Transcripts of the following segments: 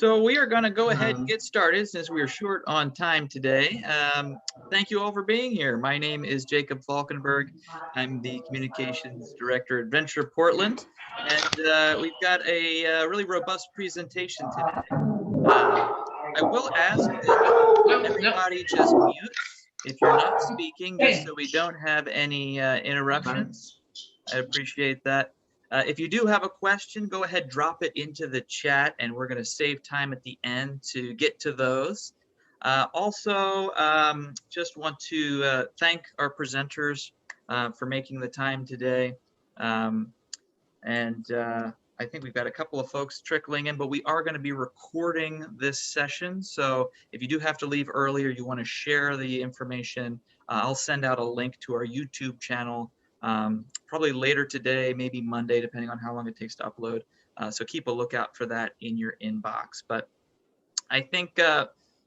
So we are going to go ahead and get started since we are short on time today. Thank you all for being here. My name is Jacob Falkenberg. I'm the Communications Director at Venture Portland, and we've got a really robust presentation today. I will ask that everybody just mute if you're not speaking, just so we don't have any interruptions. I appreciate that. If you do have a question, go ahead, drop it into the chat, and we're going to save time at the end to get to those. Also, just want to thank our presenters for making the time today. I think we've got a couple of folks trickling in, but we are going to be recording this session. So if you do have to leave early or you want to share the information, I'll send out a link to our YouTube channel probably later today, maybe Monday, depending on how long it takes to upload. So keep a lookout for that in your inbox. But I think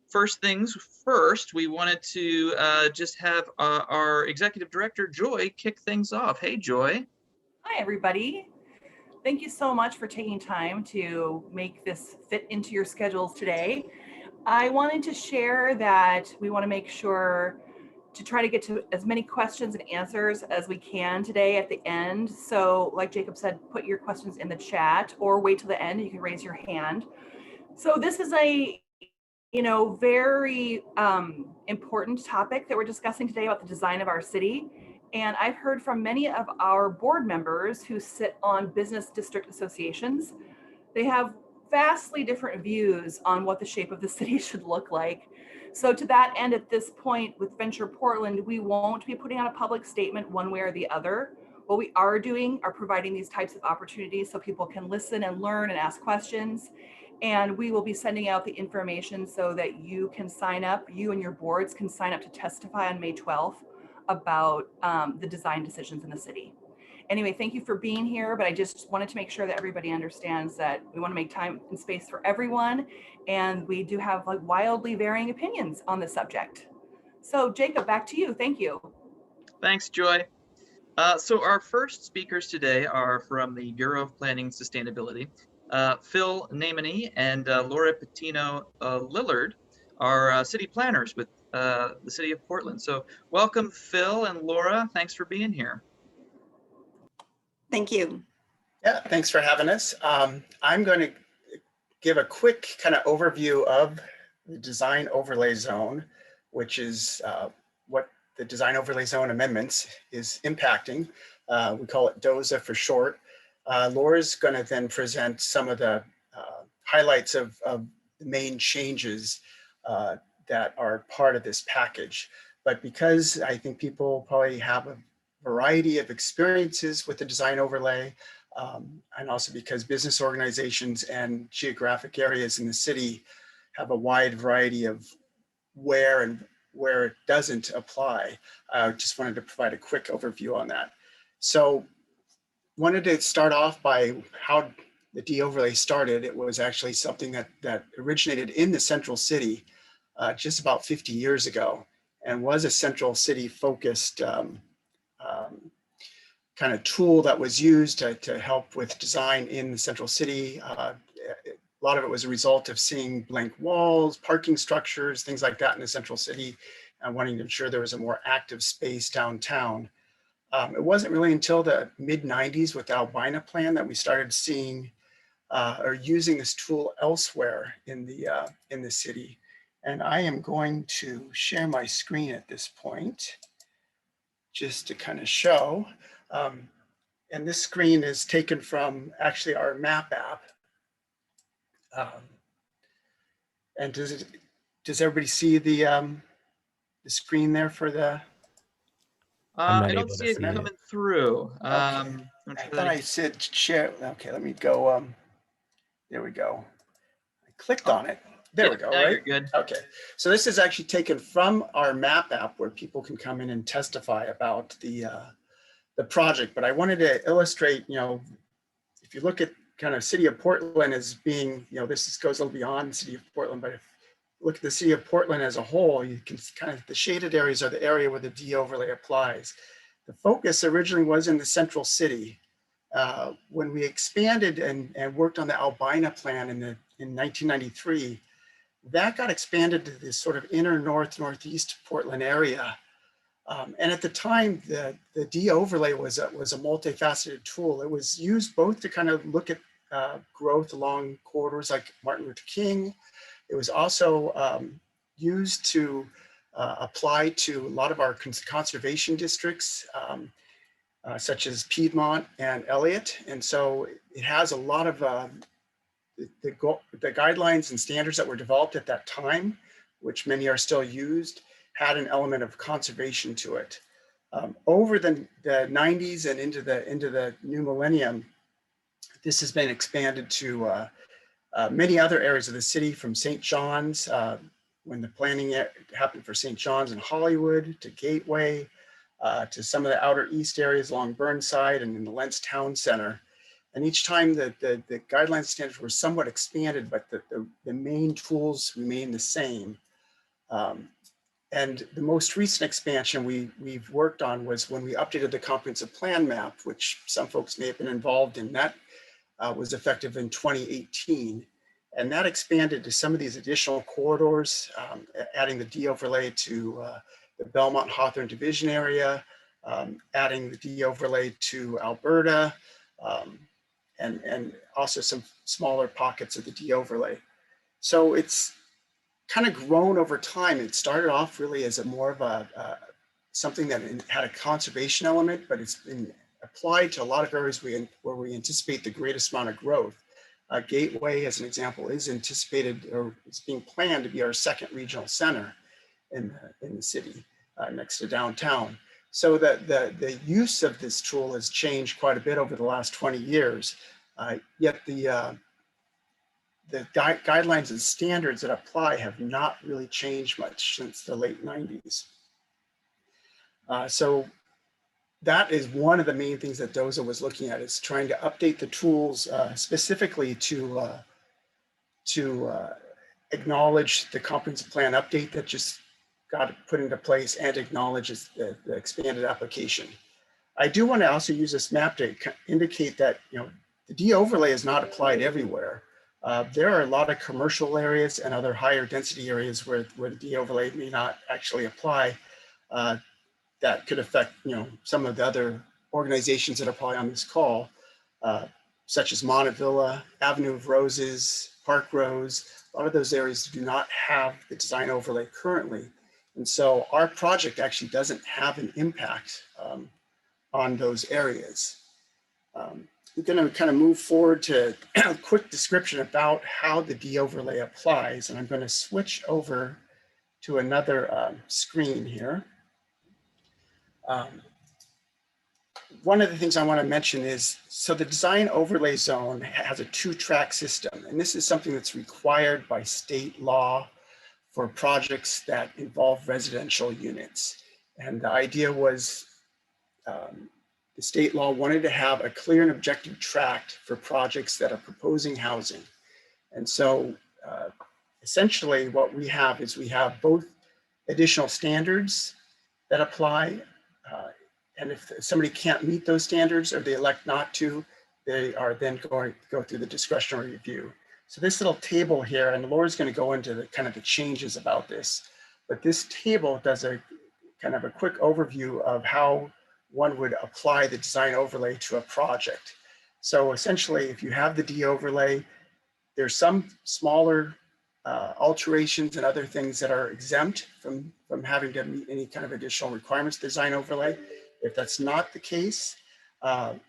first things first, we wanted to just have our Executive Director, Joy, kick things off. Hey, Joy. Hi, everybody. Thank you so much for taking time to make this fit into your schedules today. I wanted to share that we want to make sure to try to get to as many questions and answers as we can today at the end. So like Jacob said, put your questions in the chat or wait till the end. You can raise your hand. So this is a very important topic that we're discussing today about the design of our city. And I've heard from many of our board members who sit on business district associations. They have vastly different views on what the shape of the city should look like. So to that end, at this point with Venture Portland, we won't be putting out a public statement one way or the other. What we are doing are providing these types of opportunities so people can listen and learn and ask questions. And we will be sending out the information so that you can sign up, you and your boards can sign up to testify on May 12th about the design decisions in the city. Anyway, thank you for being here, but I just wanted to make sure that everybody understands that we want to make time and space for everyone, and we do have like wildly varying opinions on the subject. So Jacob, back to you. Thank you. Thanks, Joy. So our first speakers today are from the Bureau of Planning and Sustainability. Phil Namany and Laura Patino Lillard are city planners with the city of Portland. So welcome, Phil and Laura. Thanks for being here. Thank you. Yeah, thanks for having us. I'm going to give a quick kind of overview of the design overlay zone, which is what the design overlay zone amendments is impacting. We call it DOZA for short. Laura's going to then present some of the highlights of the main changes that are part of this package. But because I think people probably have a variety of experiences with the design overlay, and also because business organizations and geographic areas in the city have a wide variety of where it doesn't apply, I just wanted to provide a quick overview on that. So wanted to start off by how the de-overlay started. It was actually something that originated in the central city just about 50 years ago, and was a central city focused kind of tool that was used to help with design in the central city. A lot of it was a result of seeing blank walls, parking structures, things like that in the central city, and wanting to ensure there was a more active space downtown. It wasn't really until the mid-90s with the Albina plan that we started seeing or using this tool elsewhere in the city. And I am going to share my screen at this point just to kind of show. And this screen is taken from actually our map app. And does everybody see the screen there for the? I don't see it coming through. Okay. I thought I said share. Okay, let me go. There we go. I clicked on it. There we go, now right? You're good. Okay, so this is actually taken from our map app where people can come in and testify about the project. But I wanted to illustrate, if you look at kind of City of Portland as being, this goes a little beyond the City of Portland, but if you look at the City of Portland as a whole, you can kind of, the shaded areas are the area where the de-overlay applies. The focus originally was in the central city, when we expanded and worked on the Albina plan in 1993, that got expanded to this sort of inner northeast Portland area. And at the time, the de-overlay was a multifaceted tool. It was used both to kind of look at growth along corridors like Martin Luther King. It was also used to apply to a lot of our conservation districts, such as Piedmont and Elliott. And so it has a lot of the guidelines and standards that were developed at that time, which many are still used, had an element of conservation to it. Over the 90s and into the new millennium, this has been expanded to many other areas of the city, from St. John's, when the planning happened for St. John's and Hollywood, to Gateway, to some of the outer east areas along Burnside and in the Lentz Town Center. And each time the guidelines standards were somewhat expanded, but the main tools remain the same. And the most recent expansion we've worked on was when we updated the comprehensive plan map, which some folks may have been involved in. That was effective in 2018. And that expanded to some of these additional corridors, adding the de-overlay to the Belmont-Hawthorne Division area, adding the de-overlay to Alberta, and also some smaller pockets of the de-overlay. So it's kind of grown over time. It started off really as a more of a something that had a conservation element, but it's been applied to a lot of areas where we anticipate the greatest amount of growth. Gateway, as an example, is anticipated, or is being planned to be our second regional center in the city, next to downtown. So that the use of this tool has changed quite a bit over the last 20 years. Yet the guidelines and standards that apply have not really changed much since the late 90s. So that is one of the main things that DOZA was looking at, is trying to update the tools specifically to acknowledge the comprehensive plan update that just got put into place and acknowledges the expanded application. I do want to also use this map to indicate that, you know, the de-overlay is not applied everywhere. There are a lot of commercial areas and other higher density areas where the de-overlay may not actually apply. That could affect, you know, some of the other organizations that are probably on this call, such as Montevideo, Avenue of Roses, Park Rose. A lot of those areas do not have the design overlay currently. And so our project actually doesn't have an impact on those areas. We're going to kind of move forward to a quick description about how the de-overlay applies. And I'm going to switch over to another screen here. One of the things I want to mention is, so the design overlay zone has a 2-track system, and this is something that's required by state law for projects that involve residential units. And the idea was the state law wanted to have a clear and objective track for projects that are proposing housing. And so essentially what we have is we have both additional standards that apply. And if somebody can't meet those standards or they elect not to, they are then going to go through the discretionary review. So this little table here, and Laura's going to go into the kind of the changes about this, but this table does a kind of a quick overview of how one would apply the design overlay to a project. So essentially, if you have the de-overlay, there's some smaller alterations and other things that are exempt from having to meet any kind of additional requirements design overlay. If that's not the case,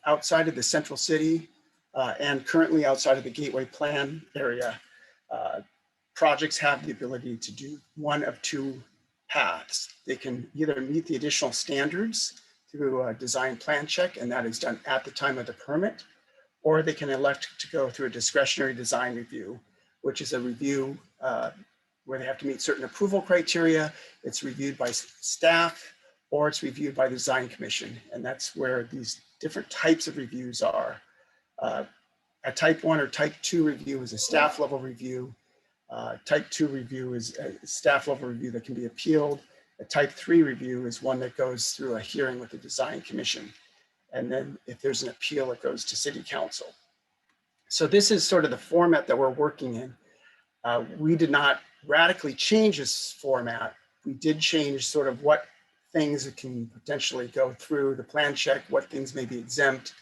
outside of the central city and currently outside of the Gateway Plan area, projects have the ability to do one of 2 paths. They can either meet the additional standards through a design plan check, and that is done at the time of the permit, or they can elect to go through a discretionary design review, which is a review where they have to meet certain approval criteria. It's reviewed by staff, or it's reviewed by the design commission. And that's where these different types of reviews are. A type 1 or type 2 review is a staff level review. Type 2 review is a staff level review that can be appealed. A type 3 review is one that goes through a hearing with the design commission. And then if there's an appeal, it goes to city council. So this is sort of the format that we're working in. We did not radically change this format. We did change sort of what things can potentially go through the plan check, what things may be exempt.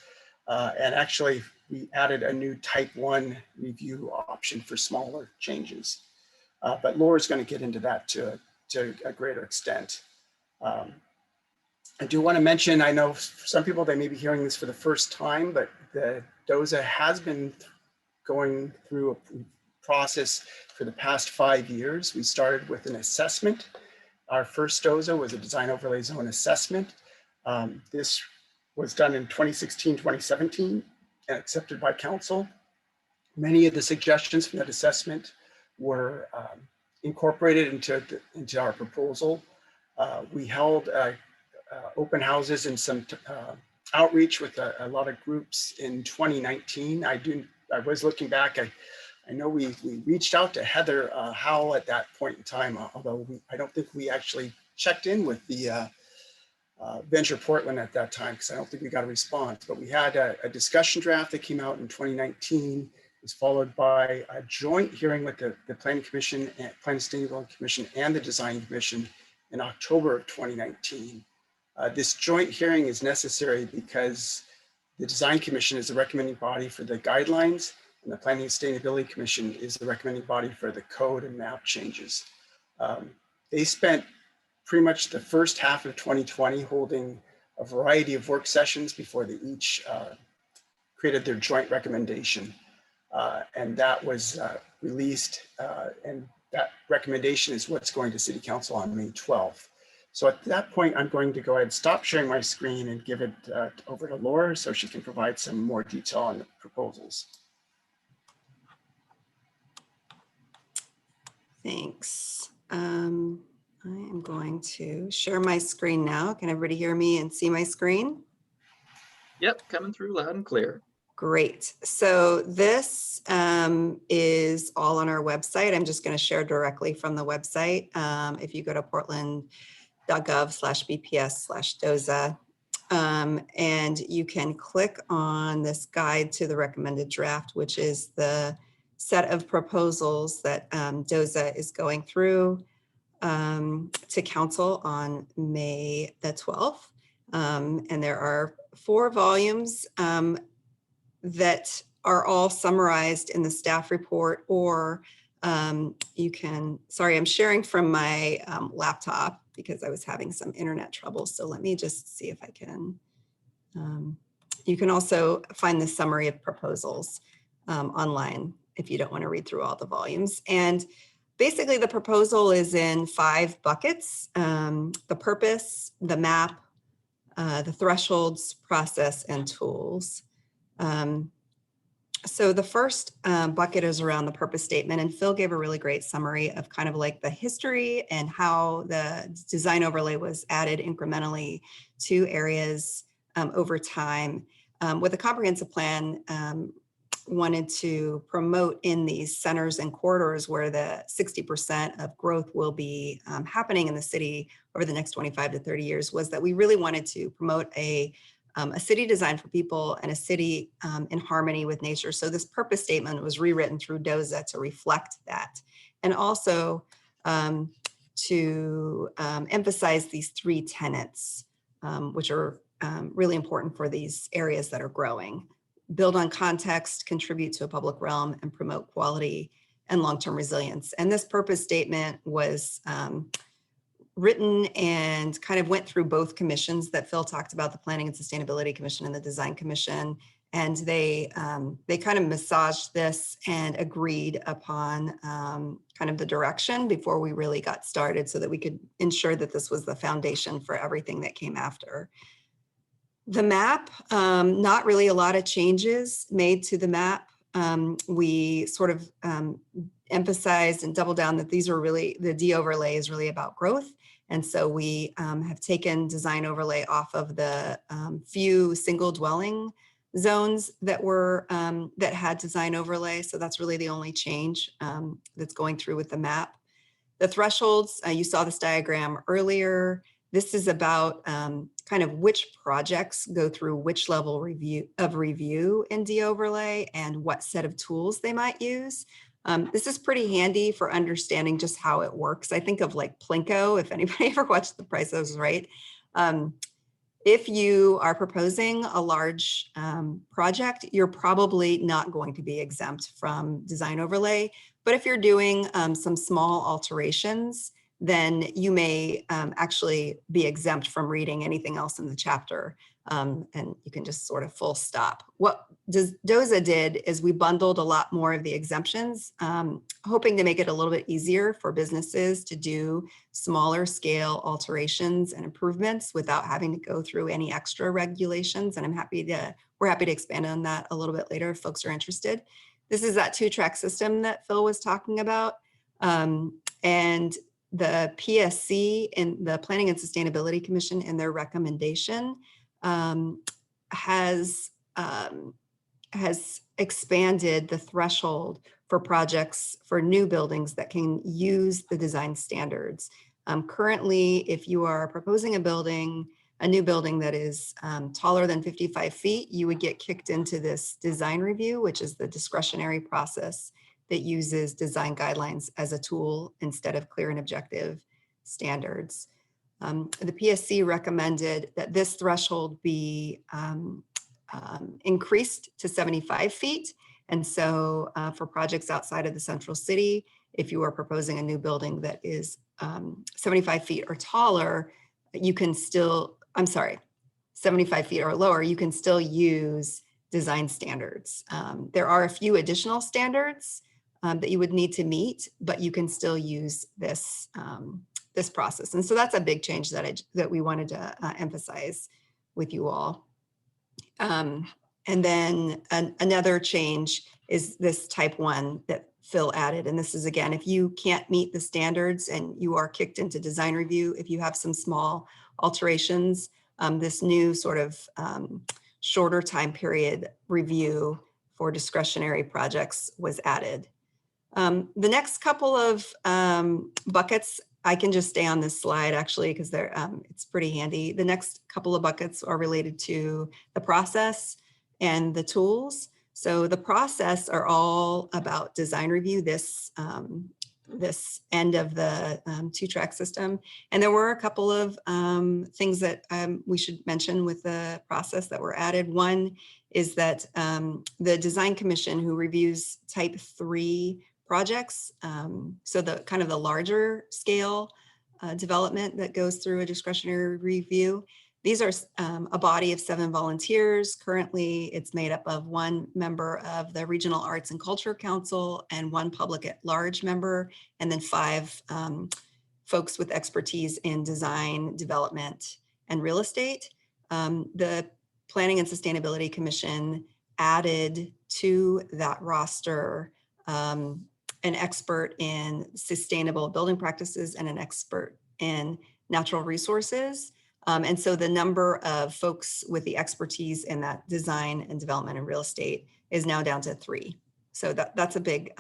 And actually, we added a new type 1 review option for smaller changes. But Laura's going to get into that to a greater extent. I do want to mention, I know for some people, they may be hearing this for the first time, but the DOZA has been going through a process for the past 5 years. We started with an assessment. Our first DOZA was a design overlay zone assessment. This was done in 2016, 2017, and accepted by council. Many of the suggestions from that assessment were incorporated into our proposal. We held open houses and some outreach with a lot of groups in 2019. I was looking back, I know we reached out to Heather Howell at that point in time, although I don't think we actually checked in with the Venture Portland at that time, because I don't think we got a response. But we had a discussion draft that came out in 2019. It was followed by a joint hearing with the Planning Commission, and Planning Sustainability Commission, and the Design Commission in October of 2019. This joint hearing is necessary because the Design Commission is the recommending body for the guidelines, and the Planning and Sustainability Commission is the recommending body for the code and map changes. They spent pretty much the first half of 2020 holding a variety of work sessions before they each created their joint recommendation. And that was released, and that recommendation is what's going to City Council on May 12th. So at that point, I'm going to go ahead and stop sharing my screen and give it over to Laura so she can provide some more detail on the proposals. Thanks. I am going to share my screen now. Can everybody hear me and see my screen? Yep, coming through loud and clear. Great. So this is all on our website. I'm just going to share directly from the website. If you go to portland.gov/bps/DOZA, and you can click on this guide to the recommended draft, which is the set of proposals that DOZA is going through to council on May the 12th. And there are 4 volumes that are all summarized in the staff report, or you can, sorry, I'm sharing from my laptop because I was having some internet trouble. So let me just see if I can. You can also find the summary of proposals online if you don't want to read through all the volumes. And basically the proposal is in 5 buckets: the purpose, the map, the thresholds, process, and tools. So the first bucket is around the purpose statement, and Phil gave a really great summary of kind of like the history and how the design overlay was added incrementally to areas over time. With a comprehensive plan, wanted to promote in these centers and corridors where the 60% of growth will be happening in the city over the next 25 to 30 years, was that we really wanted to promote a city designed for people and a city in harmony with nature. So this purpose statement was rewritten through DOZA to reflect that, and also to emphasize these 3 tenets, which are really important for these areas that are growing: build on context, contribute to a public realm, and promote quality and long-term resilience. And this purpose statement was written and kind of went through both commissions that Phil talked about, the Planning and Sustainability Commission and the Design Commission. And they kind of massaged this and agreed upon kind of the direction before we really got started, so that we could ensure that this was the foundation for everything that came after. The map, not really a lot of changes made to the map. We sort of emphasized and doubled down that these are really, the D overlay is really about growth. And so we have taken design overlay off of the few single dwelling zones that were that had design overlay. So that's really the only change that's going through with the map. The thresholds, you saw this diagram earlier. This is about kind of which projects go through which level review in DOverlay and what set of tools they might use. This is pretty handy for understanding just how it works. I think of like Plinko, if anybody ever watched The Price is Right. If you are proposing a large project, you're probably not going to be exempt from design overlay. But if you're doing some small alterations, then you may actually be exempt from reading anything else in the chapter. And you can just sort of full stop. What DOZA did is we bundled a lot more of the exemptions, hoping to make it a little bit easier for businesses to do smaller scale alterations and improvements without having to go through any extra regulations. And we're happy to expand on that a little bit later if folks are interested. This is that 2-track system that Phil was talking about. And the PSC and the Planning and Sustainability Commission in their recommendation has expanded the threshold for projects for new buildings that can use the design standards. Currently, if you are proposing a new building that is taller than 55 feet, you would get kicked into this design review, which is the discretionary process that uses design guidelines as a tool instead of clear and objective standards. The PSC recommended that this threshold be increased to 75 feet. And so for projects outside of the central city, if you are proposing a new building that is 75 feet or taller, you can still, 75 feet or lower, you can still use design standards. There are a few additional standards that you would need to meet, but you can still use this this process. And so that's a big change that we wanted to emphasize with you all. And then another change is this type 1 that Phil added. And this is, again, if you can't meet the standards and you are kicked into design review, if you have some small alterations, this new sort of shorter time period review for discretionary projects was added. The next couple of buckets, I can just stay on this slide actually, because they're it's pretty handy. The next couple of buckets are related to the process and the tools. So the process are all about design review, this end of the 2-track system. And there were a couple of things that we should mention with the process that were added. One is that the Design Commission, who reviews type 3 projects, so the kind of the larger scale development that goes through a discretionary review. These are a body of 7 volunteers. Currently, it's made up of 1 member of the Regional Arts and Culture Council and 1 public at large member, and then 5 folks with expertise in design, development, and real estate. The Planning and Sustainability Commission added to that roster an expert in sustainable building practices and an expert in natural resources. And so the number of folks with the expertise in that design and development and real estate is now down to 3. So that's a big,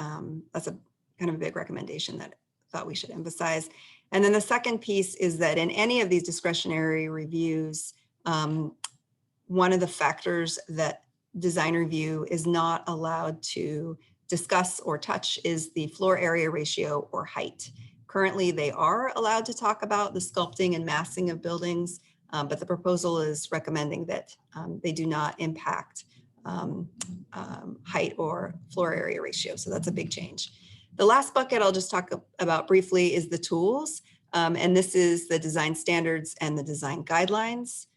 that's a kind of a big recommendation that I thought we should emphasize. And then the second piece is that in any of these discretionary reviews, one of the factors that design review is not allowed to discuss or touch is the floor area ratio or height. Currently, they are allowed to talk about the sculpting and massing of buildings, but the proposal is recommending that they do not impact height or floor area ratio. So that's a big change. The last bucket I'll just talk about briefly is the tools. And this is the design standards and the design guidelines.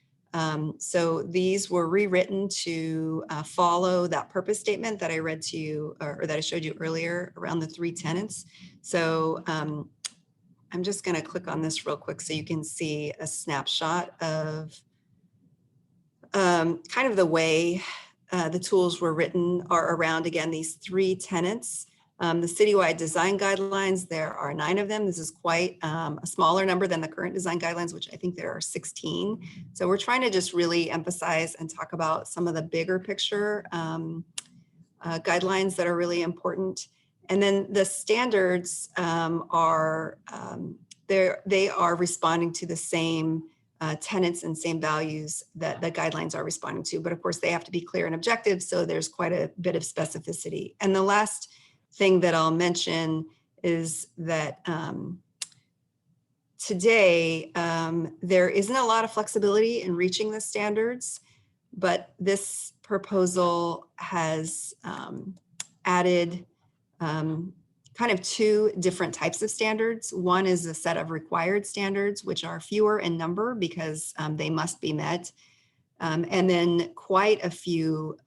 So these were rewritten to follow that purpose statement that I read to you, or that I showed you earlier around the 3 tenets. So I'm just going to click on this real quick so you can see a snapshot of kind of the way the tools were written are around, again, these 3 tenets. The citywide design guidelines, there are 9 of them. This is quite a smaller number than the current design guidelines, which I think there are 16. So we're trying to just really emphasize and talk about some of the bigger picture guidelines that are really important. And then the standards they are responding to the same tenets and same values that the guidelines are responding to. But of course, they have to be clear and objective, so there's quite a bit of specificity. And the last thing that I'll mention is that today, there isn't a lot of flexibility in reaching the standards, but this proposal has added kind of two different types of standards. One is a set of required standards, which are fewer in number because they must be met. And then quite a few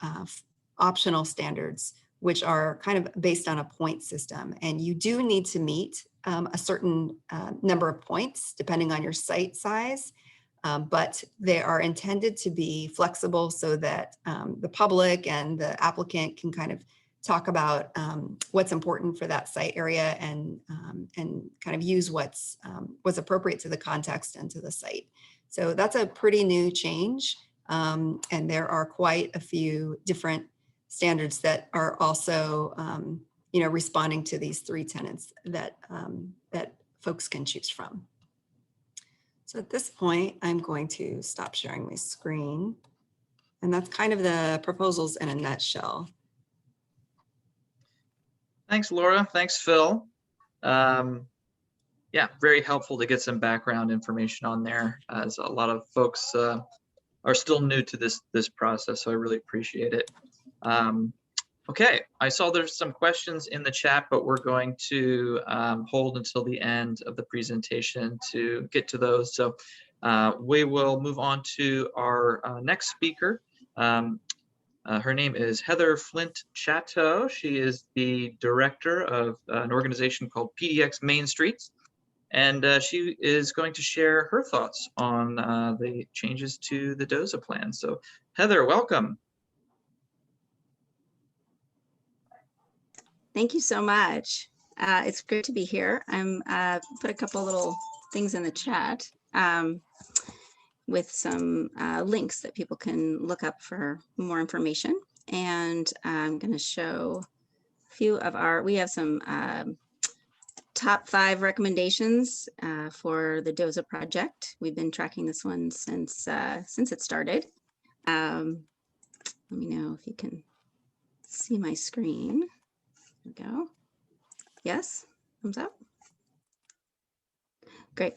optional standards, which are kind of based on a point system. And you do need to meet a certain number of points depending on your site size, but they are intended to be flexible so that the public and the applicant can kind of talk about what's important for that site area and kind of use what's appropriate to the context and to the site. So that's a pretty new change. And there are quite a few different standards that are also, responding to these three tenets that folks can choose from. So at this point, I'm going to stop sharing my screen. And that's kind of the proposals in a nutshell. Thanks, Laura. Thanks, Phil. Yeah, very helpful to get some background information on there, as a lot of folks are still new to this process, so I really appreciate it. Okay, I saw there's some questions in the chat, but we're going to hold until the end of the presentation to get to those. So we will move on to our next speaker. Her name is Heather Flint Chateau. She is the director of an organization called PDX Main Streets, and she is going to share her thoughts on the changes to the DOZA plan. So Heather, welcome. Thank you so much. It's great to be here. I'm put a couple little things in the chat with some links that people can look up for more information. And I'm going to show a few of we have some top 5 recommendations for the DOZA project. We've been tracking this one since it started. Let me know if you can see my screen. There we go. Yes, thumbs up. Great.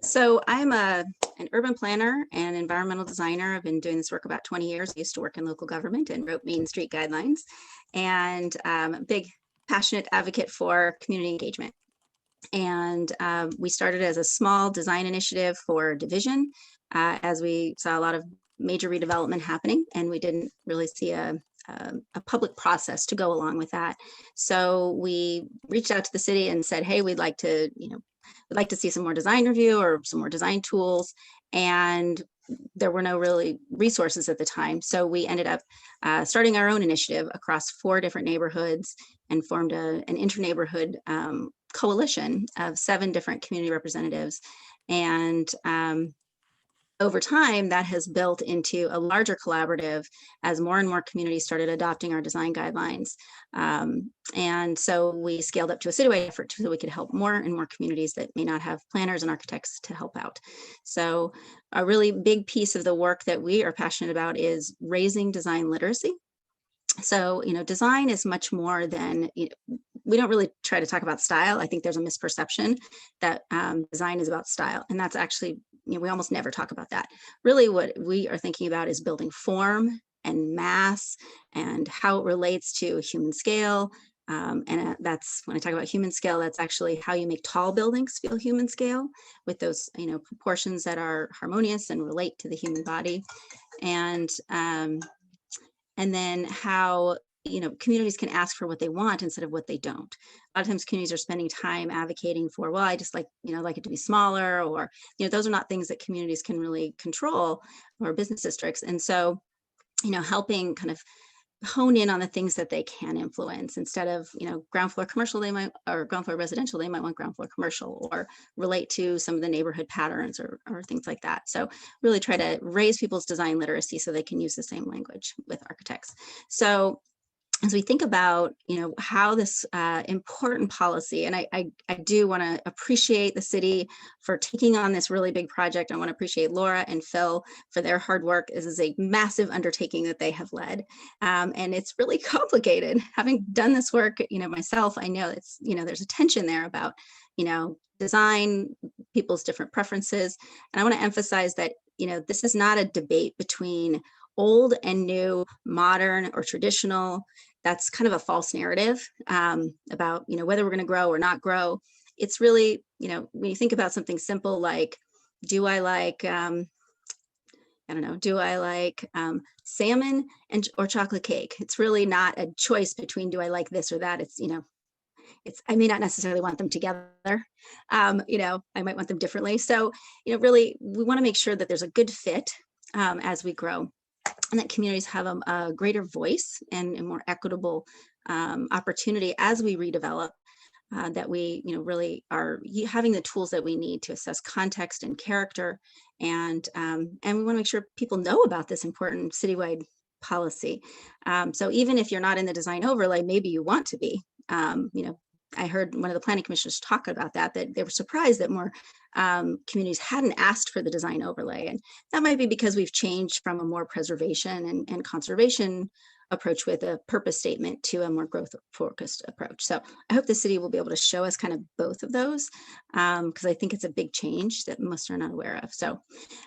So I'm an urban planner and environmental designer. I've been doing this work about 20 years. I used to work in local government and wrote Main Street guidelines, and a big passionate advocate for community engagement. And we started as a small design initiative for division as we saw a lot of major redevelopment happening, and we didn't really see a public process to go along with that. So we reached out to the city and said, hey, we'd like to see some more design review or some more design tools. And there were no really resources at the time. So we ended up starting our own initiative across 4 different neighborhoods and formed an inter-neighborhood coalition of 7 different community representatives. And over time, that has built into a larger collaborative as more and more communities started adopting our design guidelines. And so we scaled up to a citywide effort so we could help more and more communities that may not have planners and architects to help out. So a really big piece of the work that we are passionate about is raising design literacy. So, design is much more than, we don't really try to talk about style. I think there's a misperception that design is about style. And that's actually, we almost never talk about that. Really what we are thinking about is building form and mass and how it relates to human scale. And that's, when I talk about human scale, that's actually how you make tall buildings feel human scale with those, proportions that are harmonious and relate to the human body. And then how, communities can ask for what they want instead of what they don't. A lot of times communities are spending time advocating for, well, I just like it to be smaller, or, those are not things that communities can really control, or business districts. And so, helping kind of hone in on the things that they can influence instead of, ground floor commercial, or ground floor residential, they might want ground floor commercial, or relate to some of the neighborhood patterns or things like that. So really try to raise people's design literacy so they can use the same language with architects. So as we think about, how this important policy, and I do want to appreciate the city for taking on this really big project. I want to appreciate Laura and Phil for their hard work. This is a massive undertaking that they have led, and it's really complicated. Having done this work, myself, I know it's, there's a tension there about, design, people's different preferences, and I want to emphasize that, this is not a debate between old and new, modern or traditional. That's kind of a false narrative about, whether we're going to grow or not grow. It's really, when you think about something simple like, do I like, salmon or chocolate cake? It's really not a choice between, do I like this or that? It's, I may not necessarily want them together. I might want them differently. So, really, we want to make sure that there's a good fit as we grow, and that communities have a greater voice and a more equitable opportunity as we redevelop, that we really are having the tools that we need to assess context and character. And we want to make sure people know about this important citywide policy. So even if you're not in the design overlay, maybe you want to be. I heard one of the planning commissioners talk about that they were surprised that more communities hadn't asked for the design overlay. And that might be because we've changed from a more preservation and conservation approach with a purpose statement to a more growth focused approach. So I hope the city will be able to show us kind of both of those, because I think it's a big change that most are not aware of. So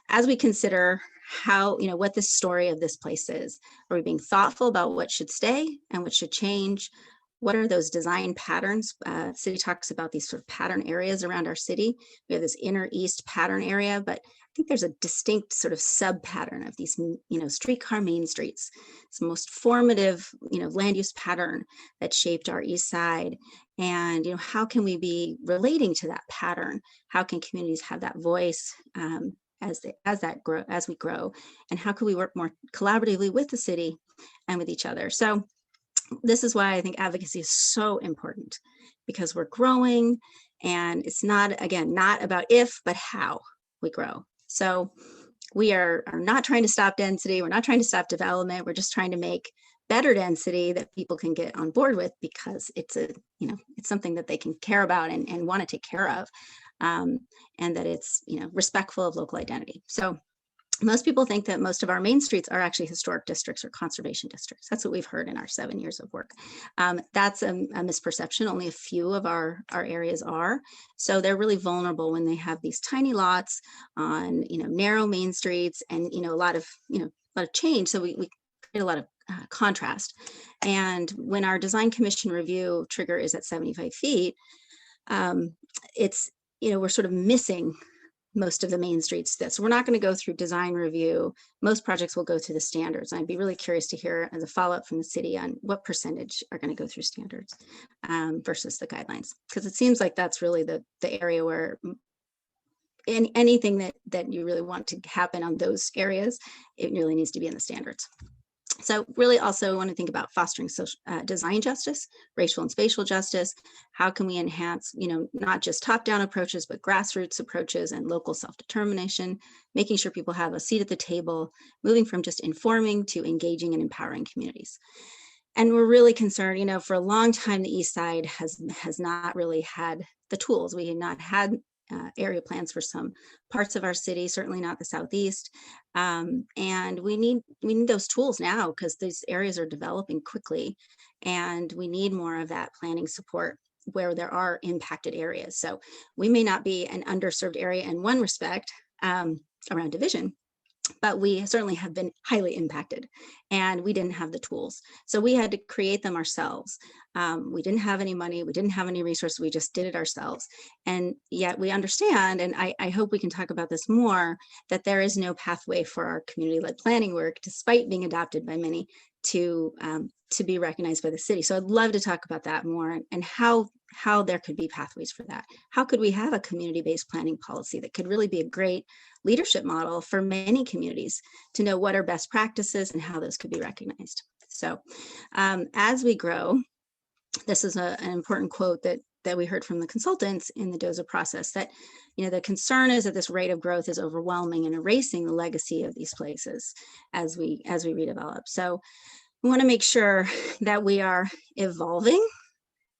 as we consider how, what the story of this place is, are we being thoughtful about what should stay and what should change? What are those design patterns? City talks about these sort of pattern areas around our city. We have this inner east pattern area, but I think there's a distinct sort of sub pattern of these, streetcar main streets. It's the most formative, land use pattern that shaped our east side. And, how can we be relating to that pattern? How can communities have that voice as we grow? And how can we work more collaboratively with the city and with each other? So this is why I think advocacy is so important, because we're growing, and it's not about if, but how we grow. So we are not trying to stop density. We're not trying to stop development. We're just trying to make better density that people can get on board with, because it's it's something that they can care about and want to take care of, and that it's, respectful of local identity. So most people think that most of our main streets are actually historic districts or conservation districts. That's what we've heard in our 7 years of work. That's a misperception. Only a few of our areas are. So they're really vulnerable when they have these tiny lots on, narrow main streets, and, a lot of change. So we create a lot of contrast. And when our design commission review trigger is at 75 feet, it's, we're sort of missing most of the main streets. So we're not going to go through design review. Most projects will go through the standards. I'd be really curious to hear as a follow-up from the city on what percentage are going to go through standards versus the guidelines, because it seems like that's really the area where anything that you really want to happen on those areas, it really needs to be in the standards. So really also want to think about fostering social design justice, racial and spatial justice. How can we enhance, not just top-down approaches, but grassroots approaches and local self-determination, making sure people have a seat at the table, moving from just informing to engaging and empowering communities. And we're really concerned, for a long time, the East Side has not really had the tools. We had not had area plans for some parts of our city, certainly not the Southeast. And we need those tools now, because these areas are developing quickly, and we need more of that planning support where there are impacted areas. So we may not be an underserved area in one respect around division, but we certainly have been highly impacted, and we didn't have the tools. So we had to create them ourselves. We didn't have any money. We didn't have any resources. We just did it ourselves. And yet we understand, and I hope we can talk about this more, that there is no pathway for our community-led planning work, despite being adopted by many, to be recognized by the city. So I'd love to talk about that more, and how there could be pathways for that. How could we have a community-based planning policy that could really be a great leadership model for many communities to know what are best practices and how those could be recognized. So as we grow, this is an important quote that we heard from the consultants in the DOZA process, that the concern is that this rate of growth is overwhelming and erasing the legacy of these places as we redevelop. So We want to make sure that we are evolving.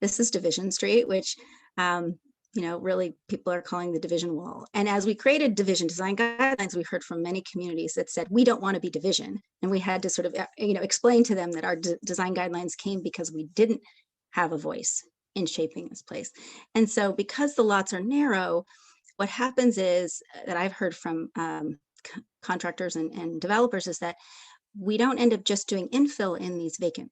This is Division Street, which, really people are calling the division wall. And as we created division design guidelines, we heard from many communities that said, we don't want to be division. And we had to sort of, explain to them that our design guidelines came because we didn't have a voice in shaping this place. And so because the lots are narrow, what happens is that I've heard from contractors and developers is that we don't end up just doing infill in these vacant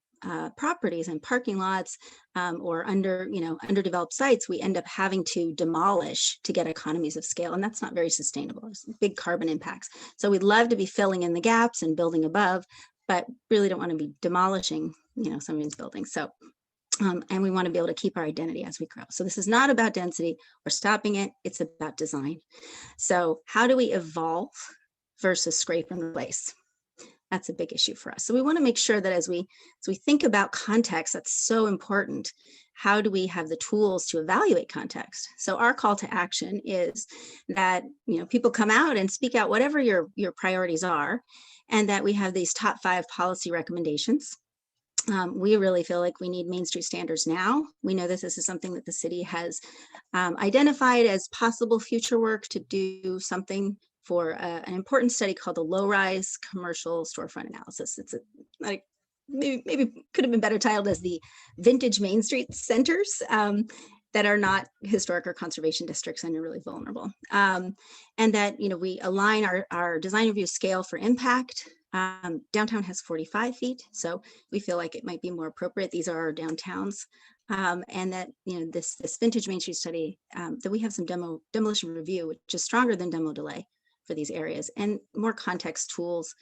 properties and parking lots or underdeveloped sites. We end up having to demolish to get economies of scale, and that's not very sustainable. There's big carbon impacts. So we'd love to be filling in the gaps and building above, but really don't want to be demolishing, some of these buildings. So and we want to be able to keep our identity as we grow. So this is not about density or stopping it. It's about design. So how do we evolve versus scrape and replace? That's a big issue for us. So we want to make sure that as we think about context, that's so important. How do we have the tools to evaluate context? So our call to action is that people come out and speak out whatever your priorities are, and that we have these top 5 policy recommendations. We really feel like we need Main Street standards now. We know this is something that the city has identified as possible future work to do something for an important study called the Low-Rise Commercial Storefront Analysis. It's maybe could have been better titled as the Vintage Main Street Centers that are not historic or conservation districts and are really vulnerable. And that we align our design review scale for impact. Downtown has 45 feet, so we feel like it might be more appropriate. These are our downtowns. And that this vintage Main Street study, that we have some demolition review, which is stronger than demo delay for these areas, and more context tools,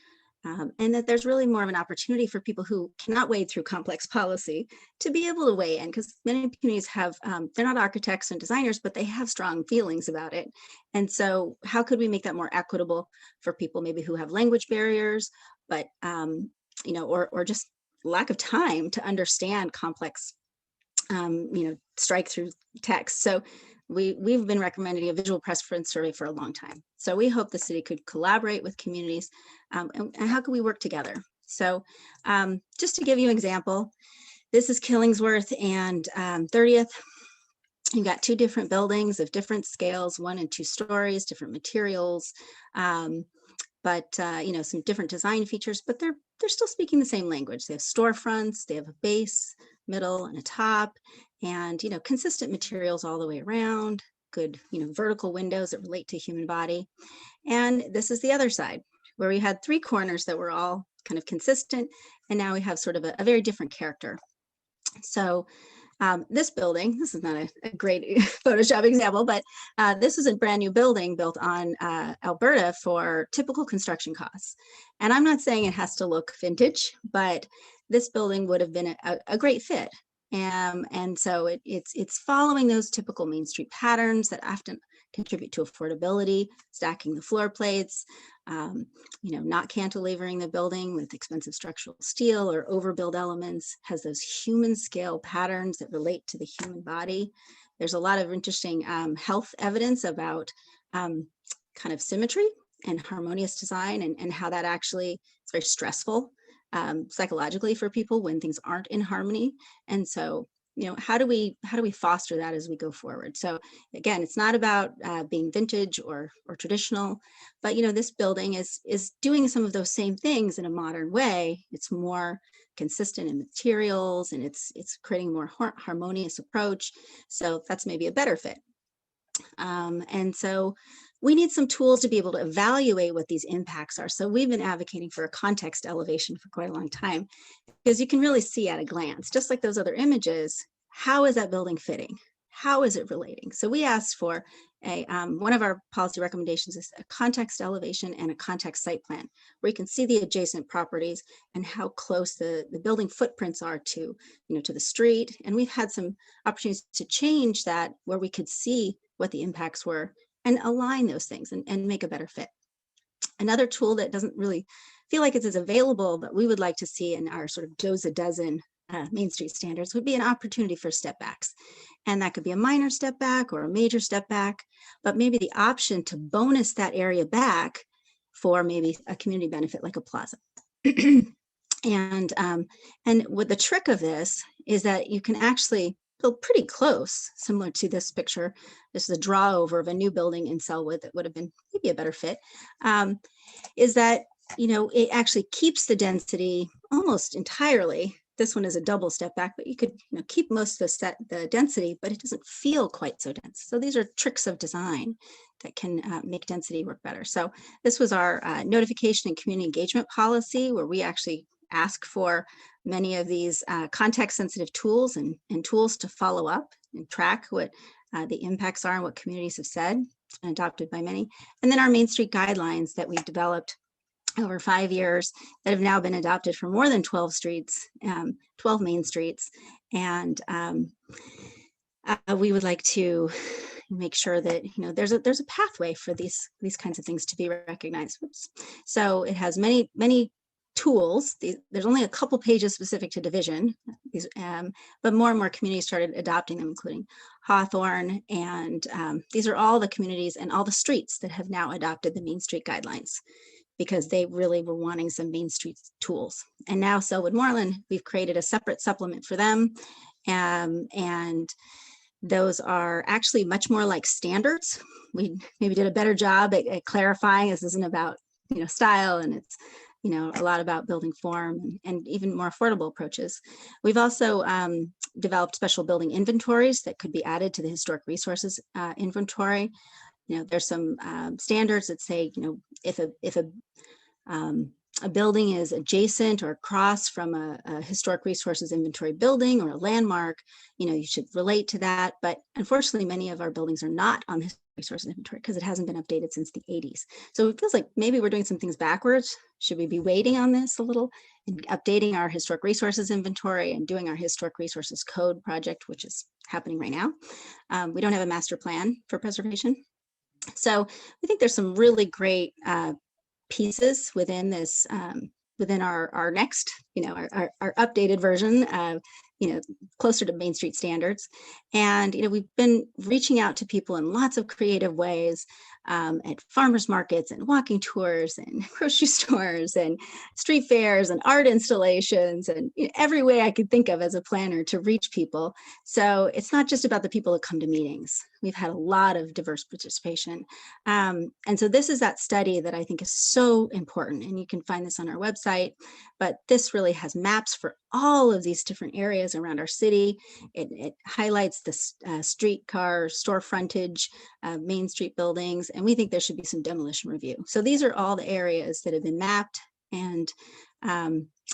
and that there's really more of an opportunity for people who cannot wade through complex policy to be able to weigh in, because many communities have, they're not architects and designers, but they have strong feelings about it. And so how could we make that more equitable for people maybe who have language barriers, but, or just lack of time to understand complex, strike through text. So we've been recommending a visual preference survey for a long time. So we hope the city could collaborate with communities, and how can we work together? So just to give you an example, this is Killingsworth and 30th. You've got 2 different buildings of different scales, 1 and 2 stories, different materials, but some different design features, but they're still speaking the same language. They have storefronts, they have a base, middle, and a top, and consistent materials all the way around, good vertical windows that relate to human body. And this is the other side, where we had 3 corners that were all kind of consistent, and now we have sort of a very different character. So this building, this is not a great Photoshop example, but this is a brand new building built on Alberta for typical construction costs. And I'm not saying it has to look vintage, but this building would have been a great fit. And so it's following those typical Main Street patterns that often contribute to affordability, stacking the floor plates, not cantilevering the building with expensive structural steel or overbuild elements, has those human scale patterns that relate to the human body. There's a lot of interesting health evidence about kind of symmetry and harmonious design, and how that actually is very stressful psychologically for people when things aren't in harmony. And so, how do we foster that as we go forward? So again, it's not about being vintage or traditional, but this building is doing some of those same things in a modern way. It's more consistent in materials, and it's creating a more harmonious approach. So that's maybe a better fit. And so we need some tools to be able to evaluate what these impacts are. So we've been advocating for a context elevation for quite a long time, because you can really see at a glance, just like those other images, how is that building fitting? How is it relating? So we asked for one of our policy recommendations is a context elevation and a context site plan, where you can see the adjacent properties and how close the building footprints are to the street. And we've had some opportunities to change that, where we could see what the impacts were and align those things and make a better fit. Another tool that doesn't really feel like it's as available, but we would like to see in our sort of DOZA dozen Main Street standards, would be an opportunity for step backs. And that could be a minor step back or a major step back, but maybe the option to bonus that area back for maybe a community benefit like a plaza. And what the trick of this is that you can actually build pretty close, similar to this picture. This is a draw over of a new building in Selwood that would have been maybe a better fit. Is that, it actually keeps the density almost entirely. This one is a double step back, but you could keep most of the density, but it doesn't feel quite so dense. So these are tricks of design that can make density work better. So this was our notification and community engagement policy, where we actually ask for many of these context sensitive tools and tools to follow up and track what the impacts are and what communities have said, and adopted by many. And then our Main Street guidelines that we've developed over 5 years that have now been adopted for more than 12 streets, 12 main streets. And we would like to make sure that there's a pathway for these kinds of things to be recognized. Oops. So it has many tools. There's only a couple pages specific to division, but more and more communities started adopting them, including Hawthorne. And these are all the communities and all the streets that have now adopted the Main Street guidelines, because they really were wanting some Main Street tools. And now Selwood Moreland, we've created a separate supplement for them. And those are actually much more like standards. We maybe did a better job at clarifying this isn't about style, and it's a lot about building form and even more affordable approaches. We've also developed special building inventories that could be added to the historic resources inventory. There's some standards that say, if a building is adjacent or across from a historic resources inventory building or a landmark, you should relate to that. But unfortunately, many of our buildings are not on the historic resources inventory because it hasn't been updated since the 80s. So it feels like maybe we're doing some things backwards. Should we be waiting on this a little and updating our historic resources inventory and doing our historic resources code project, which is happening right now? We don't have a master plan for preservation. So I think there's some really great pieces within this, within our next, our updated version, closer to Main Street standards. And, we've been reaching out to people in lots of creative ways, at farmers markets and walking tours and grocery stores and street fairs and art installations and every way I could think of as a planner to reach people. So it's not just about the people that come to meetings. We've had a lot of diverse participation. And so this is that study that I think is so important, and you can find this on our website, but this really has maps for all of these different areas around our city. It highlights the streetcar, store frontage, Main Street buildings, and we think there should be some demolition review. So these are all the areas that have been mapped, and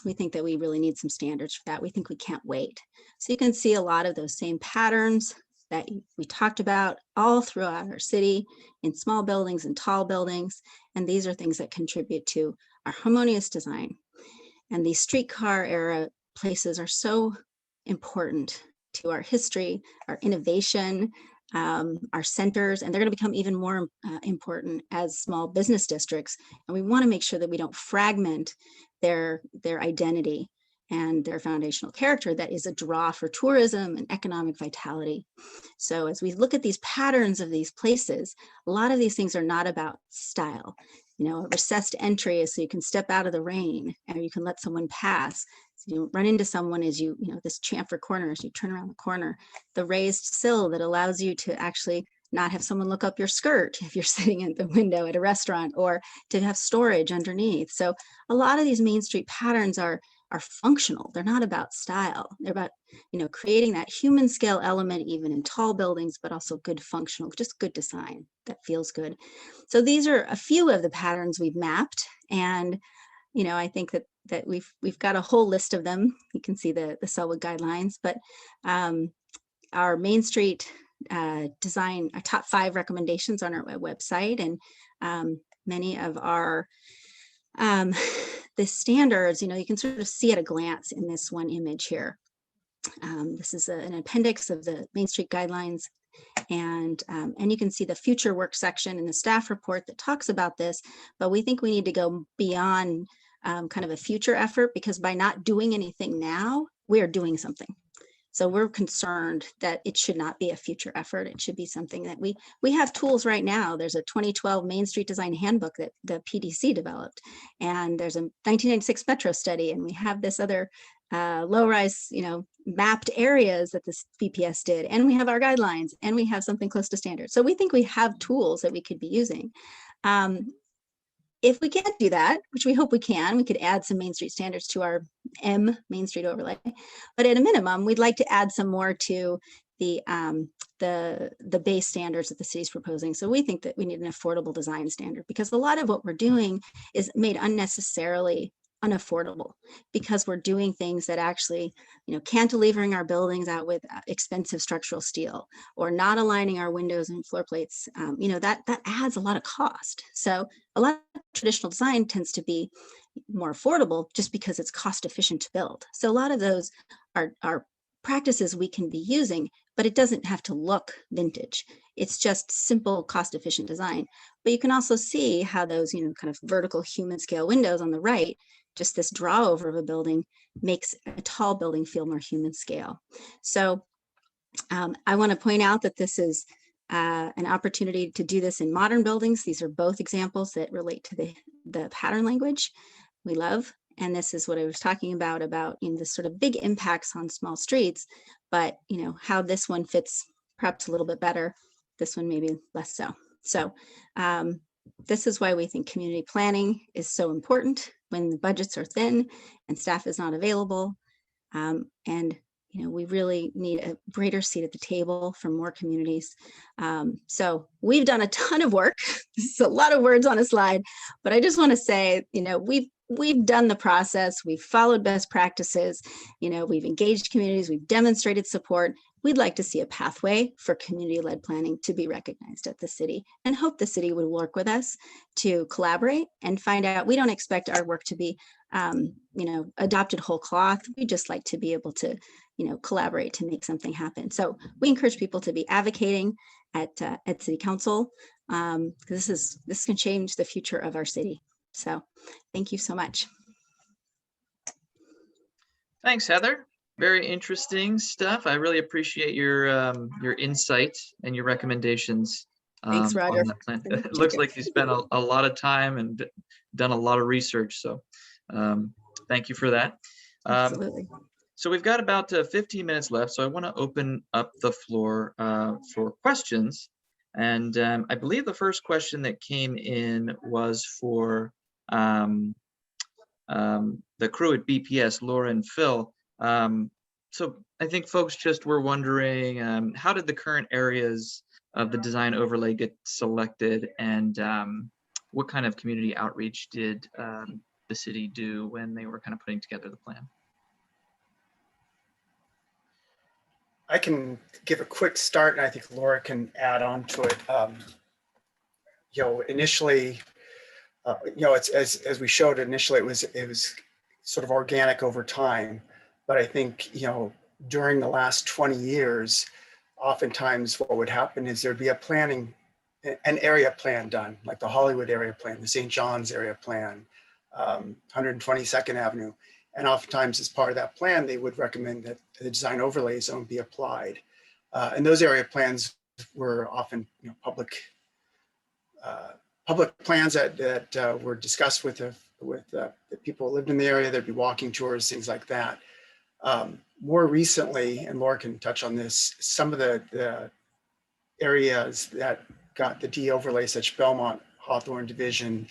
we think that we really need some standards for that. We think we can't wait. So you can see a lot of those same patterns that we talked about all throughout our city, in small buildings and tall buildings. And these are things that contribute to our harmonious design. And these streetcar era places are so important to our history, our innovation, our centers, and they're going to become even more important as small business districts. And we want to make sure that we don't fragment their identity and their foundational character that is a draw for tourism and economic vitality. So as we look at these patterns of these places, a lot of these things are not about style. A recessed entry is so you can step out of the rain, or you can let someone pass. So you don't run into someone as this chamfer corner as you turn around the corner. The raised sill that allows you to actually not have someone look up your skirt if you're sitting at the window at a restaurant, or to have storage underneath. So a lot of these Main Street patterns are functional. They're not about style. They're about, creating that human scale element, even in tall buildings, but also good functional, just good design that feels good. So these are a few of the patterns we've mapped. And, I think that we've got a whole list of them. You can see the Selwood guidelines, but our Main Street design, our top 5 recommendations on our website, and many of our the standards, you can sort of see at a glance in this one image here. This is an appendix of the Main Street guidelines, and you can see the future work section in the staff report that talks about this, but we think we need to go beyond kind of a future effort, because by not doing anything now, we are doing something. So we're concerned that it should not be a future effort. It should be something that we have tools right now. There's a 2012 Main Street Design Handbook that the PDC developed, and there's a 1996 Metro study, and we have this other low-rise, mapped areas that this BPS did, and we have our guidelines, and we have something close to standard. So we think we have tools that we could be using. If we can't do that, which we hope we can, we could add some Main Street standards to our Main Street overlay. But at a minimum, we'd like to add some more to the base standards that the city's proposing. So we think that we need an affordable design standard, because a lot of what we're doing is made unnecessarily unaffordable, because we're doing things that actually, cantilevering our buildings out with expensive structural steel, or not aligning our windows and floor plates. That adds a lot of cost. So a lot of traditional design tends to be more affordable just because it's cost efficient to build. So a lot of those are practices we can be using, but it doesn't have to look vintage. It's just simple, cost-efficient design. But you can also see how those, kind of vertical human scale windows on the right, just this draw over of a building, makes a tall building feel more human scale. So I want to point out that this is an opportunity to do this in modern buildings. These are both examples that relate to the pattern language we love. And this is what I was talking about this sort of big impacts on small streets, but how this one fits perhaps a little bit better, this one maybe less so. So this is why we think community planning is so important when the budgets are thin and staff is not available. And we really need a greater seat at the table from more communities. So we've done a ton of work. This is a lot of words on a slide, but I just want to say, we've done the process. We've followed best practices. We've engaged communities. We've demonstrated support. We'd like to see a pathway for community-led planning to be recognized at the city, and hope the city would work with us to collaborate and find out. We don't expect our work to be, adopted whole cloth. We just like to be able to, collaborate to make something happen. So we encourage people to be advocating at City Council. This can change the future of our city. So thank you so much. Thanks, Heather. Very interesting stuff. I really appreciate your insight and your recommendations. Thanks, Roger. On that plan. It looks like you spent a lot of time and done a lot of research. So thank you for that. Absolutely. So we've got about 15 minutes left. So I want to open up the floor for questions. And I believe the first question that came in was for the crew at BPS, Laura and Phil. So I think folks just were wondering, how did the current areas of the design overlay get selected, and what kind of community outreach did the city do when they were kind of putting together the plan? I can give a quick start, and I think Laura can add on to it. Initially, it's as we showed initially, it was sort of organic over time. But I think, during the last 20 years, oftentimes what would happen is there'd be an area plan done, like the Hollywood area plan, the St. John's area plan, 122nd Avenue. And oftentimes as part of that plan, they would recommend that the design overlay zone be applied. And those area plans were often public plans that were discussed with the people who lived in the area. There'd be walking tours, things like that. More recently, and Laura can touch on this, some of the areas that got the D overlay, such Belmont, Hawthorne Division,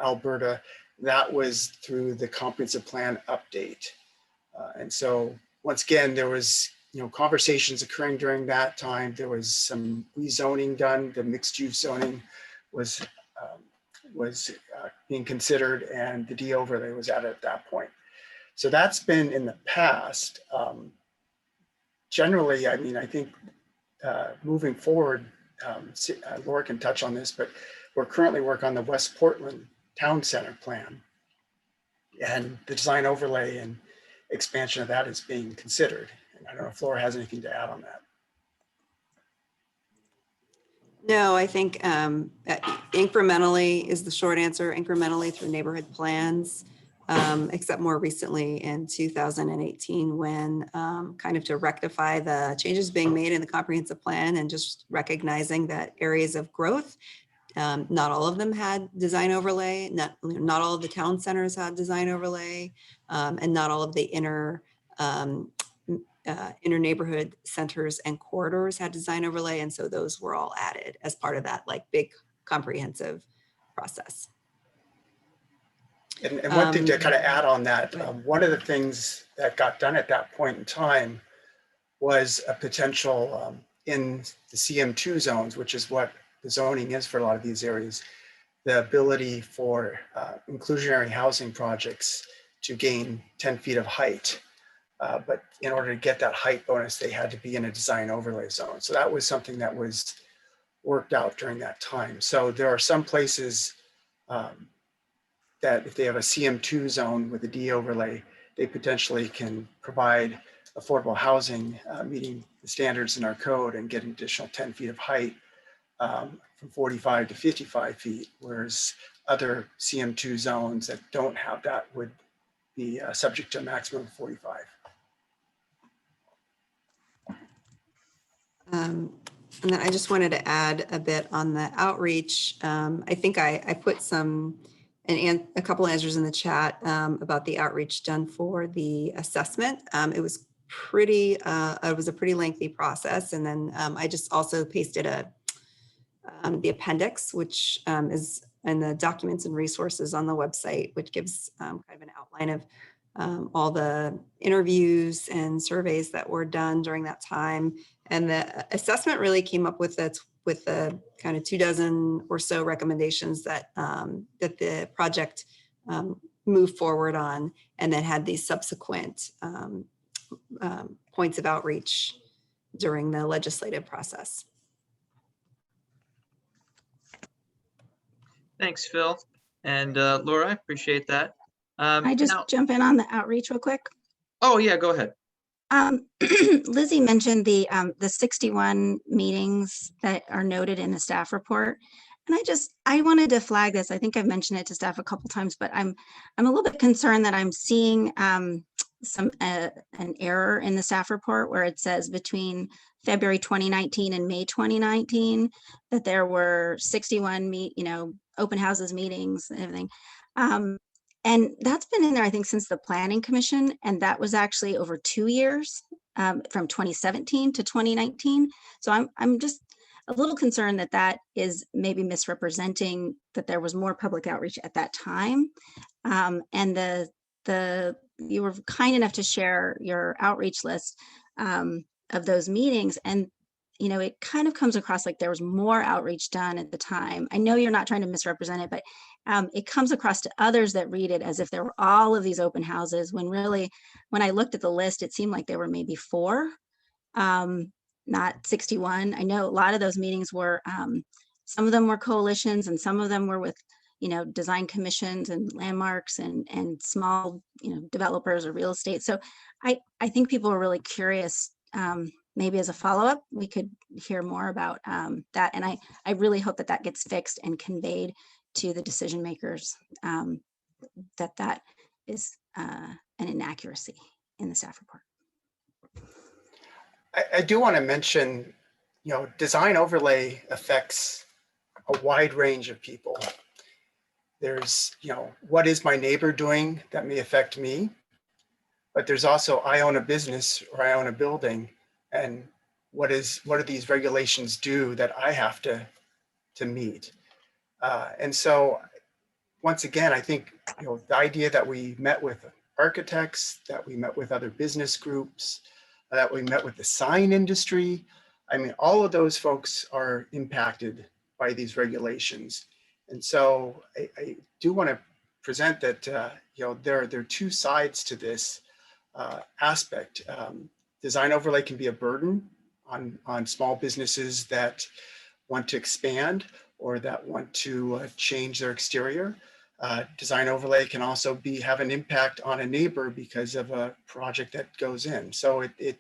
Alberta, that was through the comprehensive plan update. And so once again, there was conversations occurring during that time. There was some rezoning done. The mixed use zoning was being considered, and the D overlay was added at that point. So that's been in the past. Generally, I think moving forward, Laura can touch on this, but we're currently working on the West Portland Town Center plan, and the design overlay and expansion of that is being considered. And I don't know if Laura has anything to add on that. No, I think incrementally is the short answer, incrementally through neighborhood plans. except more recently in 2018 when kind of to rectify the changes being made in the comprehensive plan and just recognizing that areas of growth, not all of them had design overlay, not all of the town centers had design overlay, and not all of the inner neighborhood centers and corridors had design overlay. And so those were all added as part of that like big comprehensive process. And one thing to kind of add on that, go ahead. one of the things that got done at that point in time was a potential in the CM2 zones, which is what the zoning is for a lot of these areas, the ability for inclusionary housing projects to gain 10 feet of height. But in order to get that height bonus, they had to be in a design overlay zone. So that was something that was worked out during that time. So there are some places that if they have a CM2 zone with a D overlay, they potentially can provide affordable housing meeting the standards in our code and get an additional 10 feet of height from 45 to 55 feet, whereas other CM2 zones that don't have that would be subject to a maximum of 45. And then I just wanted to add a bit on the outreach. I think I put a couple answers in the chat about the outreach done for the assessment. It was a pretty lengthy process. And then I just also pasted the appendix, which is in the documents and resources on the website, which gives kind of an outline of all the interviews and surveys that were done during that time. And the assessment really came up with the kind of 24 or so recommendations that that the project moved forward on, and then had these subsequent points of outreach during the legislative process. Thanks, Phil. And Laura, I appreciate that. I just jump in on the outreach real quick. Oh yeah, go ahead. Lizzie mentioned the 61 meetings that are noted in the staff report. And I wanted to flag this. I think I've mentioned it to staff a couple times, but I'm a little bit concerned that I'm seeing an error in the staff report where it says between February 2019 and May 2019 that there were 61 open houses, meetings, and everything. And that's been in there, I think, since the Planning Commission, and that was actually over 2 years, from 2017 to 2019. So I'm just a little concerned that that is maybe misrepresenting that there was more public outreach at that time. And you were kind enough to share your outreach list of those meetings, and it kind of comes across like there was more outreach done at the time. I know you're not trying to misrepresent it, but it comes across to others that read it as if there were all of these open houses, when really, when I looked at the list, it seemed like there were maybe 4, not 61. I know a lot of those meetings were, some of them were coalitions and some of them were with, design commissions and landmarks and small, developers or real estate. So I think people are really curious. Maybe as a follow-up, we could hear more about that. And I really hope that gets fixed and conveyed to the decision makers, that is an inaccuracy in the staff report. I do want to mention, design overlay affects a wide range of people. There's, what is my neighbor doing that may affect me? But there's also, I own a business or I own a building, and what do these regulations do that I have to meet? And so once again, I think, the idea that we met with architects, that we met with other business groups, that we met with the sign industry, all of those folks are impacted by these regulations. And so I do want to present that, there are 2 sides to this aspect. Design overlay can be a burden on small businesses that want to expand or that want to change their exterior. Design overlay can also have an impact on a neighbor because of a project that goes in. So we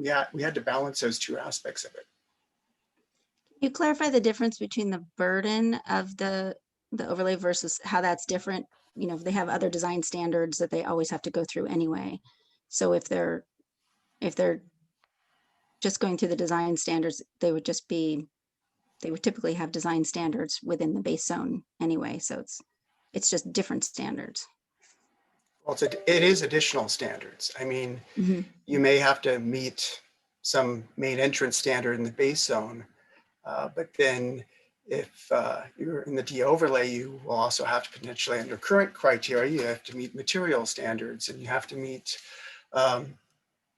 had to balance those 2 aspects of it. Can you clarify the difference between the burden of the overlay versus how that's different they have other design standards that they always have to go through anyway. So if they're just going through the design standards, they would typically have design standards within the base zone anyway. So it's just different standards. Well, it is additional standards. I mean, you may have to meet some main entrance standard in the base zone, but then if you're in the D overlay, you will also have to potentially, under current criteria, you have to meet material standards, and you have to meet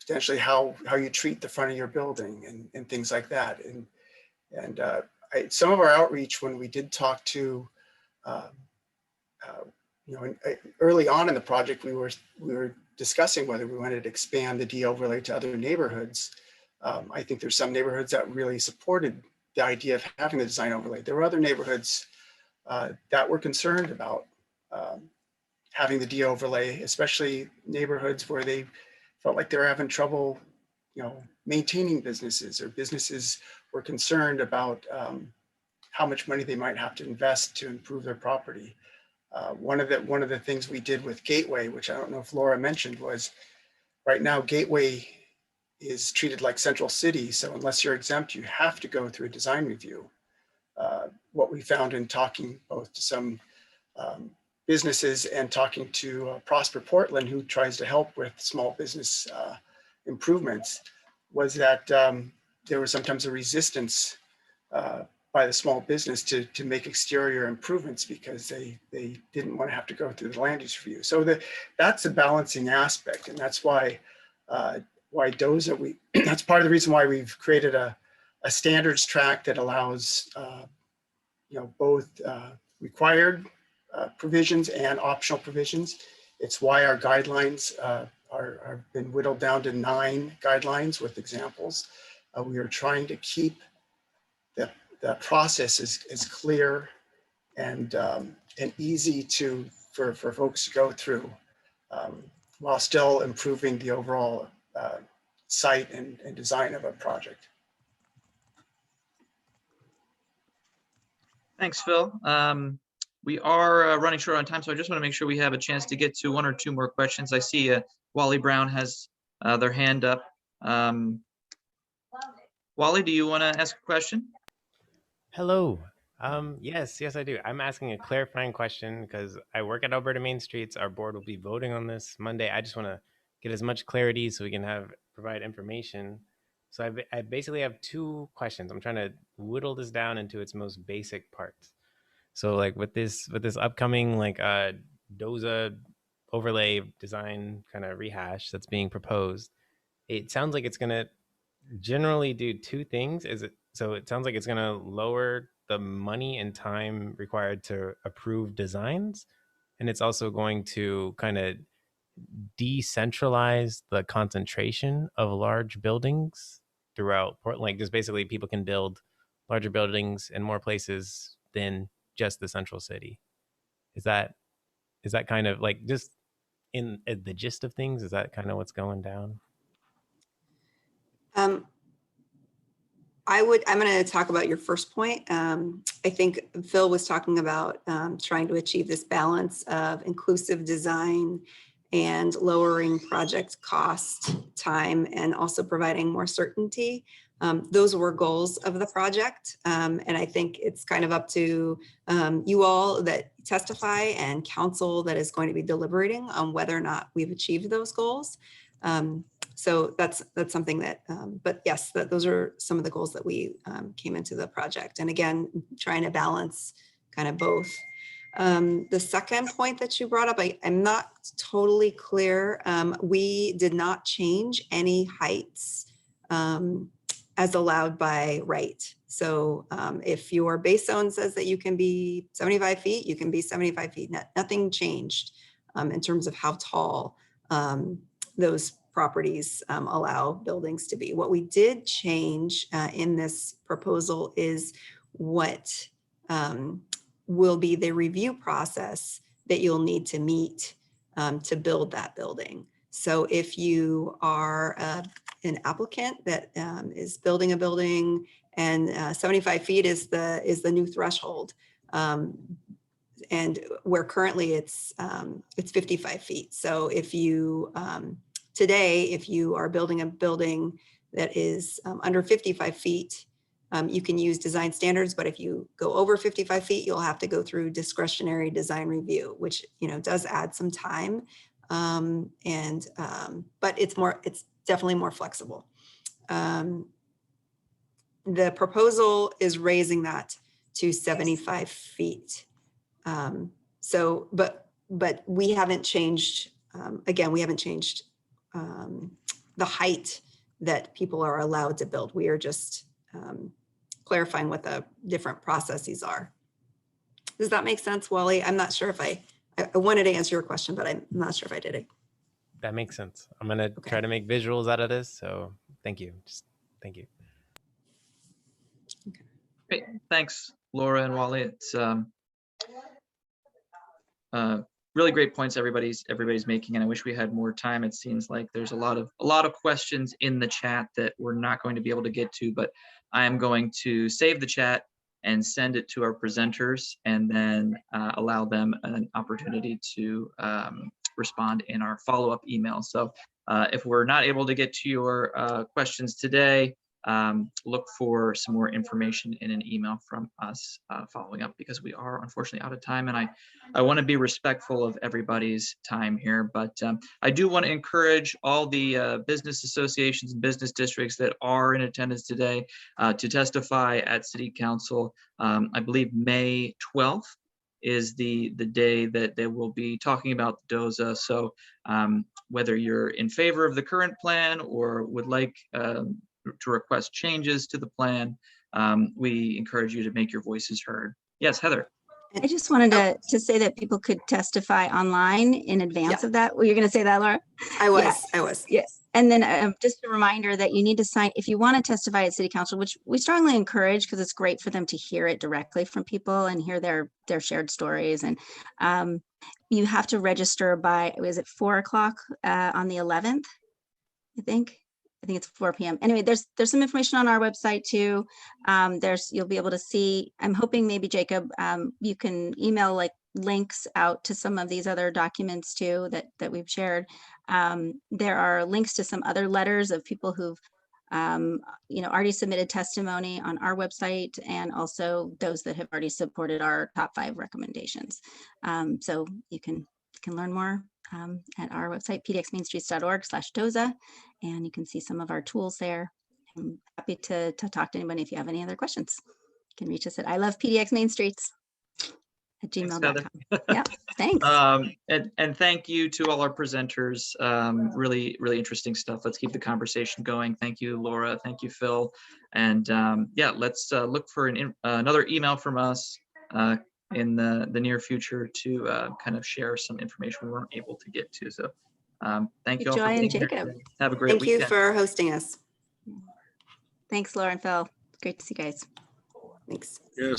potentially how you treat the front of your building and things like that. And some of our outreach, when we did talk to early on in the project, we were discussing whether we wanted to expand the D overlay to other neighborhoods. I think there's some neighborhoods that really supported the idea of having the design overlay. There were other neighborhoods that were concerned about having the D overlay, especially neighborhoods where they felt like they were having trouble, maintaining businesses, or businesses were concerned about how much money they might have to invest to improve their property. One of the things we did with Gateway, which I don't know if Laura mentioned, was right now Gateway is treated like Central City. So unless you're exempt, you have to go through a design review. What we found in talking both to some businesses and talking to Prosper Portland, who tries to help with small business improvements, was that there was sometimes a resistance by the small business to make exterior improvements because they didn't want to have to go through the land use review. So that's a balancing aspect, and that's why DOZA, that's part of the reason why we've created a standards track that allows both required provisions and optional provisions. It's why our guidelines are been whittled down to 9 guidelines with examples. We are trying to keep the process is clear and easy for folks to go through, while still improving the overall site and design of a project. Thanks, Phil. We are running short on time, so I just want to make sure we have a chance to get to 1 or 2 more questions. I see Wally Brown has their hand up. Wally, do you want to ask a question? Hello. Yes, I do. I'm asking a clarifying question because I work at Alberta Main Streets. Our board will be voting on this Monday. I just want to get as much clarity so we can provide information. So I basically have 2 questions. I'm trying to whittle this down into its most basic parts. So like with this upcoming DOZA overlay design kind of rehash that's being proposed, it sounds like it's going to generally do 2 things. So it sounds like it's going to lower the money and time required to approve designs. And it's also going to kind of decentralize the concentration of large buildings throughout Portland. Like just basically people can build larger buildings in more places than just the central city. Is that kind of like just in the gist of things? Is that kind of what's going down? I'm going to talk about your first point. I think Phil was talking about trying to achieve this balance of inclusive design and lowering project cost, time, and also providing more certainty. Those were goals of the project. And I think it's kind of up to you all that testify and council that is going to be deliberating on whether or not we've achieved those goals. So that's something that, but yes, those are some of the goals that we came into the project. And again, trying to balance kind of both. The second point that you brought up, I'm not totally clear. We did not change any heights as allowed by right. So if your base zone says that you can be 75 feet, you can be 75 feet. Nothing changed in terms of how tall those properties allow buildings to be. What we did change in this proposal is what will be the review process that you'll need to meet to build that building. So if you are an applicant that is building a building and 75 feet is the new threshold, and where currently it's 55 feet. So if you, today, if you are building a building that is under 55 feet, you can use design standards, but if you go over 55 feet, you'll have to go through discretionary design review, which, you know, does add some time. But it's definitely more flexible. The proposal is raising that to 75 feet. But we haven't changed, again, we haven't changed the height that people are allowed to build. We are just clarifying what the different processes are. Does that make sense, Wally? I'm not sure if I wanted to answer your question, but I'm not sure if I did it. That makes sense. I'm going to try to make visuals out of this. So thank you. Thank you. Great. Thanks, Laura and Wally. It's really great points everybody's making, and I wish we had more time. It seems like there's a lot of questions in the chat that we're not going to be able to get to, but I am going to save the chat and send it to our presenters, and then allow them an opportunity to respond in our follow-up email. So if we're not able to get to your questions today, look for some more information in an email from us following up, because we are unfortunately out of time, and I want to be respectful of everybody's time here. But I do want to encourage all the business associations and business districts that are in attendance today to testify at City Council. I believe May 12th is the day that they will be talking about the DOZA. So whether you're in favor of the current plan or would like to request changes to the plan, we encourage you to make your voices heard. Yes, Heather. I just wanted to say that people could testify online in advance of that. Were you going to say that, Laura? I was. Yes. And then just a reminder that you need to sign, if you want to testify at City Council, which we strongly encourage, because it's great for them to hear it directly from people and hear their shared stories. And you have to register by, was it 4 o'clock on the 11th, I think it's 4 p.m. Anyway, there's some information on our website too. You'll be able to see, I'm hoping maybe Jacob, you can email like links out to some of these other documents too that we've shared. There are links to some other letters of people who've already submitted testimony on our website, and also those that have already supported our top 5 recommendations. So you can learn more at our website, pdxmainstreets.org/DOZA, and you can see some of our tools there. I'm happy to talk to anybody if you have any other questions. You can reach us at ilovepdxmainstreets@gmail.com. Yeah, thanks. And thank you to all our presenters. Really interesting stuff. Let's keep the conversation going. Thank you, Laura. Thank you, Phil. And yeah, let's look for another email from us in the near future to kind of share some information we weren't able to get to. So thank you all for being here today. Have a great weekend. Thank you for hosting us. Thanks, Laura and Phil. Great to see you guys. Thanks. Yes.